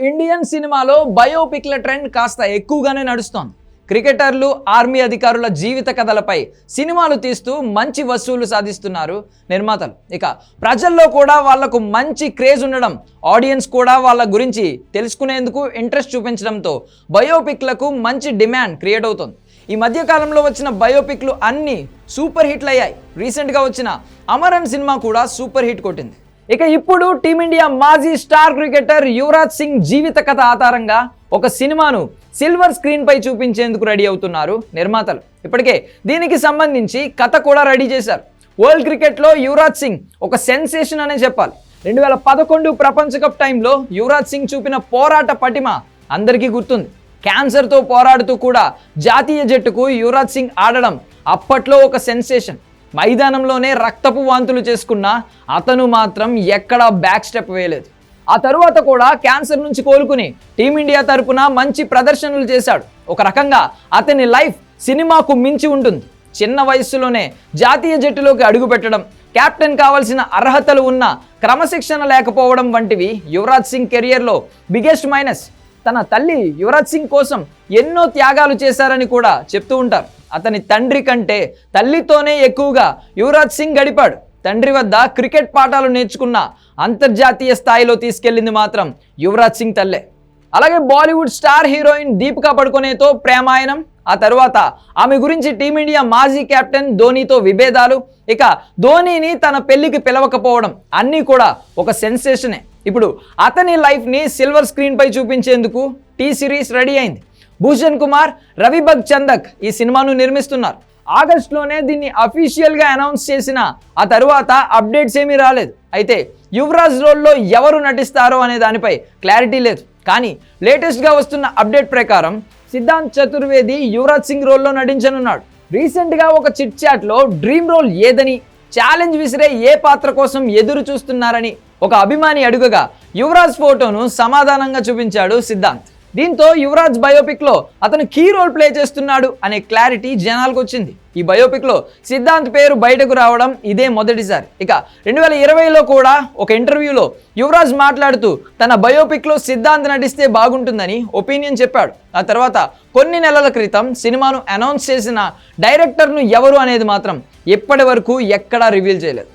Indian సినిమాలో బయోపిక్ల trend కాస్త ఎక్కువగానే నడుస్తోంది. క్రికెటర్లు, ఆర్మీ అధికారుల జీవిత కథలపై సినిమాలు తీస్తూ మంచి వసూలు సాధిస్తున్నారు నిర్మాతలు. ఇక ప్రజల్లో కూడా వాళ్లకు మంచి క్రేజ్ ఉండడం, ఆడియన్స్ కూడా వాళ్ళ గురించి తెలుసుకునేందుకు ఇంట్రెస్ట్ చూపించడంతో బయోపిక్లకు మంచి డిమాండ్ క్రియేట్ అవుతుంది. ఈ మధ్య కాలంలో వచ్చిన బయోపిక్లు అన్నీ సూపర్ హిట్లు అయ్యాయి. రీసెంట్గా వచ్చిన అమరన్ సినిమా కూడా సూపర్ హిట్ కొట్టింది. ఇక ఇప్పుడు టీమిండియా మాజీ స్టార్ క్రికెటర్ యువరాజ్ సింగ్ జీవిత కథ ఆధారంగా ఒక సినిమాను సిల్వర్ స్క్రీన్ పై చూపించేందుకు రెడీ అవుతున్నారు నిర్మాతలు. ఇప్పటికే దీనికి సంబంధించి కథ కూడా రెడీ చేశారు. వరల్డ్ క్రికెట్లో యువరాజ్ సింగ్ ఒక సెన్సేషన్ అనే చెప్పాలి. 2011 ప్రపంచ కప్ టైంలో యువరాజ్ సింగ్ చూపిన పోరాట పటిమ అందరికీ గుర్తుంది. క్యాన్సర్తో పోరాడుతూ కూడా జాతీయ జట్టుకు యువరాజ్ సింగ్ ఆడడం అప్పట్లో ఒక సెన్సేషన్. మైదానంలోనే రక్తపు వాంతులు చేసుకున్న అతను మాత్రం ఎక్కడా బ్యాక్ స్టెప్ వేయలేదు. ఆ తరువాత కూడా క్యాన్సర్ నుంచి కోలుకుని టీమిండియా తరపున మంచి ప్రదర్శనలు చేశాడు. ఒక రకంగా అతని లైఫ్ సినిమాకు మించి ఉంటుంది. చిన్న వయస్సులోనే జాతీయ జట్టులోకి అడుగుపెట్టడం, కెప్టెన్ కావాల్సిన అర్హతలు ఉన్న క్రమశిక్షణ లేకపోవడం వంటివి యువరాజ్ సింగ్ కెరియర్లో బిగ్గెస్ట్ మైనస్. తన తల్లి యువరాజ్ సింగ్ కోసం ఎన్నో త్యాగాలు చేశారని కూడా చెప్తూ ఉంటారు. అతని తండ్రి కంటే తల్లితోనే ఎక్కువగా యువరాజ్ సింగ్ గడిపాడు. తండ్రి వద్ద క్రికెట్ పాఠాలు నేర్చుకున్న అంతర్జాతీయ స్థాయిలో తీసుకెళ్లింది మాత్రం యువరాజ్ సింగ్ తల్లే. అలాగే బాలీవుడ్ స్టార్ హీరోయిన్ దీపికా పడుకొనేతో ప్రేమాయణం, ఆ తర్వాత ఆమె గురించి టీమిండియా మాజీ కెప్టెన్ ధోనీతో విభేదాలు, ఇక ధోనీని తన పెళ్లికి పిలవకపోవడం అన్నీ కూడా ఒక సెన్సేషనే. ఇప్పుడు అతని లైఫ్ని సిల్వర్ స్క్రీన్ పై చూపించేందుకు టీ సిరీస్ రెడీ అయింది. భూషణ్ కుమార్, రవి చందక్ ఈ సినిమాను నిర్మిస్తున్నారు. ఆగస్టులోనే దీన్ని అఫీషియల్గా అనౌన్స్ చేసిన ఆ తరువాత అప్డేట్స్ ఏమీ రాలేదు. అయితే యువరాజ్ రోల్లో ఎవరు నటిస్తారో అనే దానిపై క్లారిటీ లేదు. కానీ లేటెస్ట్గా వస్తున్న అప్డేట్ ప్రకారం సిద్ధాంత్ చతుర్వేది యువరాజ్ సింగ్ రోల్లో నటించనున్నాడు. రీసెంట్గా ఒక చిట్ చాట్లో డ్రీమ్ రోల్ ఏదని, ఛాలెంజ్ విసిరే ఏ పాత్ర కోసం ఎదురు చూస్తున్నారని ఒక అభిమాని అడుగగా యువరాజ్ ఫోటోను సమాధానంగా చూపించాడు సిద్ధాంత్. దీంతో యువరాజ్ బయోపిక్లో అతను కీ రోల్ ప్లే చేస్తున్నాడు అనే క్లారిటీ జనాలకు వచ్చింది. ఈ బయోపిక్లో సిద్ధాంత్ పేరు బయటకు రావడం ఇదే మొదటిసారి. ఇక 2020లో కూడా ఒక ఇంటర్వ్యూలో యువరాజ్ మాట్లాడుతూ తన బయోపిక్లో సిద్ధాంత్ నటిస్తే బాగుంటుందని ఒపీనియన్ చెప్పాడు. ఆ తర్వాత కొన్ని నెలల క్రితం సినిమాను అనౌన్స్ చేసిన డైరెక్టర్ను ఎవరు అనేది మాత్రం ఇప్పటి వరకు ఎక్కడా రివీల్ చేయలేదు.